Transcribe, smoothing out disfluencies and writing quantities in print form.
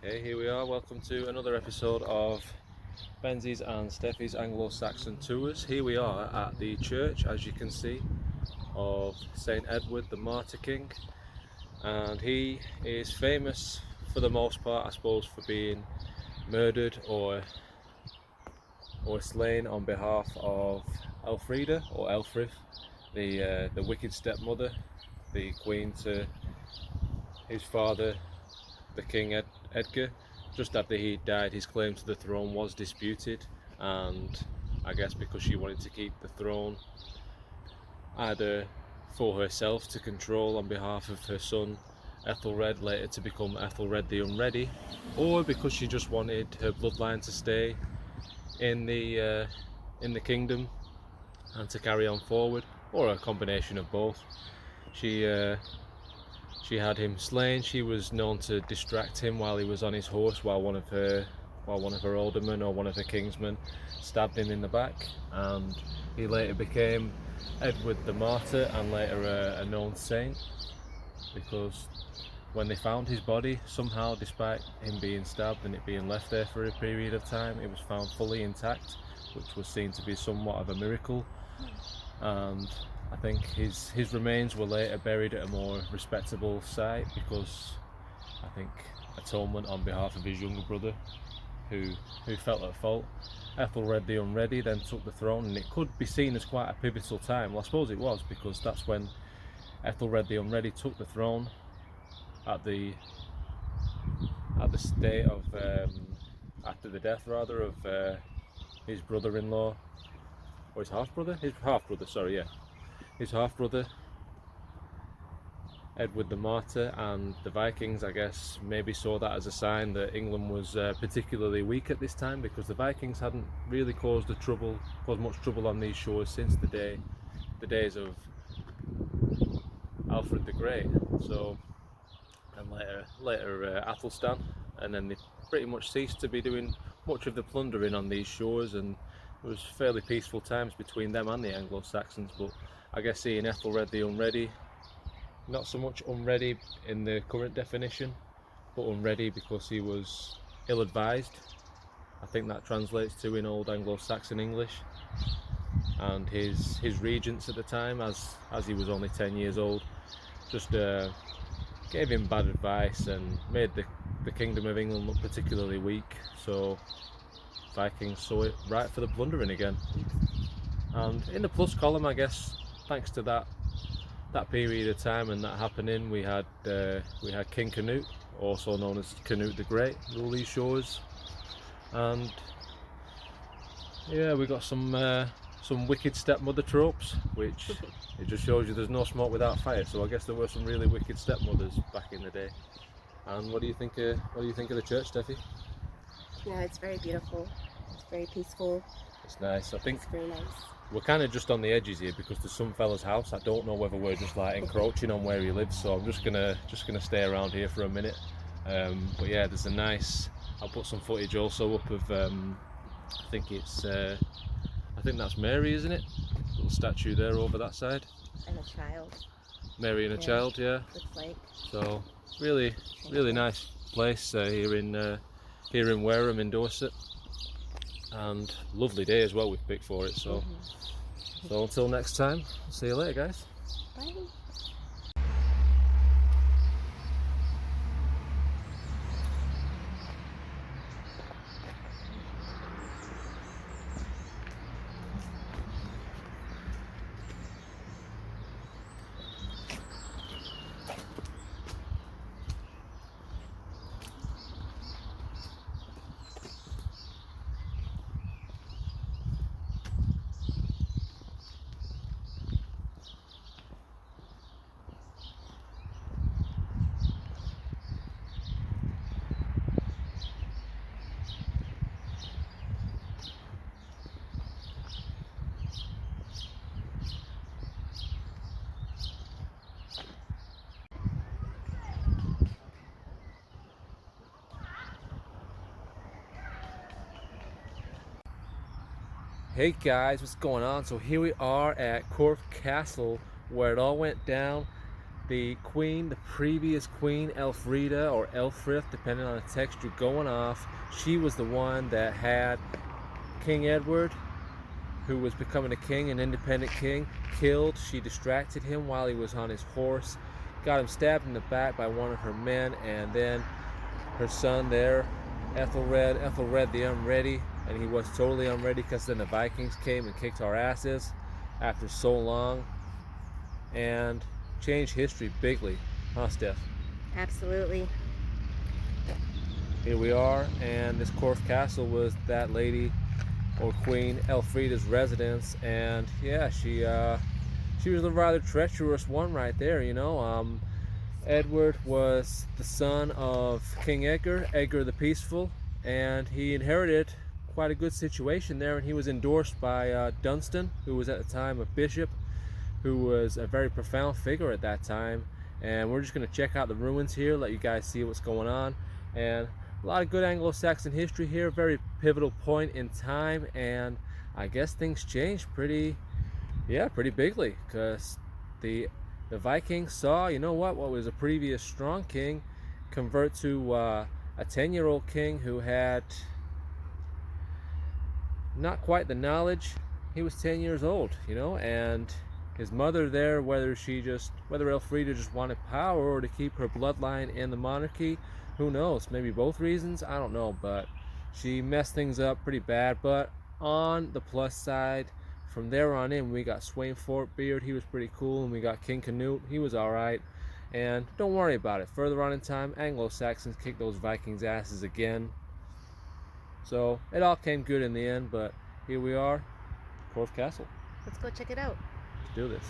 Hey, here we are. Welcome to another episode of Benzie's and Steffi's Anglo-Saxon Tours. Here we are at the church, as you can see, of St. Edward the Martyr King, and he is famous for the most part, I suppose, for being murdered or slain on behalf of Elfrida or Elfrith, the wicked stepmother, the queen to his father, the King Edgar. Just after he died, his claim to the throne was disputed, and I guess because she wanted to keep the throne either for herself to control on behalf of her son Ethelred, later to become Ethelred the Unready, or because she just wanted her bloodline to stay in the kingdom and to carry on forward, or a combination of both. She had him slain. She was known to distract him while he was on his horse, while one of her aldermen or one of her kingsmen stabbed him in the back, and he later became Edward the Martyr, and later a known saint, because when they found his body, somehow, despite him being stabbed and it being left there for a period of time, it was found fully intact, which was seen to be somewhat of a miracle. And I think his remains were later buried at a more respectable site, because I think atonement on behalf of his younger brother, who felt at fault. Ethelred the Unready then took the throne, and it could be seen as quite a pivotal time. Well, I suppose it was, because that's when Ethelred the Unready took the throne at the state of after the death rather of his brother-in-law, or his half-brother, his half-brother Edward the Martyr. And the Vikings, I guess, maybe saw that as a sign that England was particularly weak at this time, because the Vikings hadn't really caused much trouble on these shores since the days of Alfred the Great. So, and later Athelstan, and then they pretty much ceased to be doing much of the plundering on these shores, and it was fairly peaceful times between them and the Anglo-Saxons. But I guess seeing Ethelred the Unready, not so much unready in the current definition, but unready because he was ill-advised, I think that translates to in old Anglo-Saxon English. And his regents at the time, as he was only 10 years old, just gave him bad advice and made the Kingdom of England look particularly weak. So Vikings saw it right for the plundering again. And in the plus column, I guess, thanks to that period of time and that happening, we had King Canute, also known as Canute the Great, rule these shores. And yeah, we got some wicked stepmother tropes, which it just shows you there's no smoke without fire. So I guess there were some really wicked stepmothers back in the day. And what do you think of the church, Steffi? Yeah, it's very beautiful. It's very peaceful. It's nice. I think it's very nice. We're kind of just on the edges here, because there's some fella's house. I don't know whether we're just like encroaching on where he lives, so I'm just gonna stay around here for a minute. But yeah, there's a nice. I'll put some footage also up of. I think that's Mary, isn't it? Little statue there over that side. And a child. Mary and a child, yeah. Looks like. So really nice place here in Wareham in Dorset, and lovely day as well we've picked for it. So so until next time, see you later, guys. Bye. Hey guys, what's going on? So here we are at Corfe Castle, where it all went down. the queen, the previous queen, Elfrida or Elfrith, depending on the text you're going off, she was the one that had King Edward, who was becoming a king, an independent king, killed. She distracted him while he was on his horse, got him stabbed in the back by one of her men, and then her son there, Ethelred the Unready, and he was totally unready because then the Vikings came and kicked our asses after so long and changed history bigly, huh, Steph? Absolutely. Here we are, and this Corfe Castle was that lady or Queen Elfrida's residence, and yeah, she was a rather treacherous one right there, you know. Edward was the son of King Edgar the Peaceful, and he inherited quite a good situation there, and he was endorsed by Dunstan, who was at the time a bishop, who was a very profound figure at that time. And we're just going to check out the ruins here, let you guys see what's going on, and a lot of good Anglo-Saxon history here, very pivotal point in time, and I guess things changed pretty bigly, because the Vikings saw, you know what was a previous strong king convert to a 10-year-old king who had not quite the knowledge. He was 10 years old, you know, and his mother there, whether Elfrida just wanted power or to keep her bloodline in the monarchy, who knows, maybe both reasons, I don't know, but she messed things up pretty bad. But on the plus side, from there on in, we got Sweyn Fortbeard, he was pretty cool, and we got King Canute, he was alright. And don't worry about it, further on in time, Anglo-Saxons kicked those Vikings' asses again. So it all came good in the end, but here we are, Corfe Castle. Let's go check it out. Let's do this.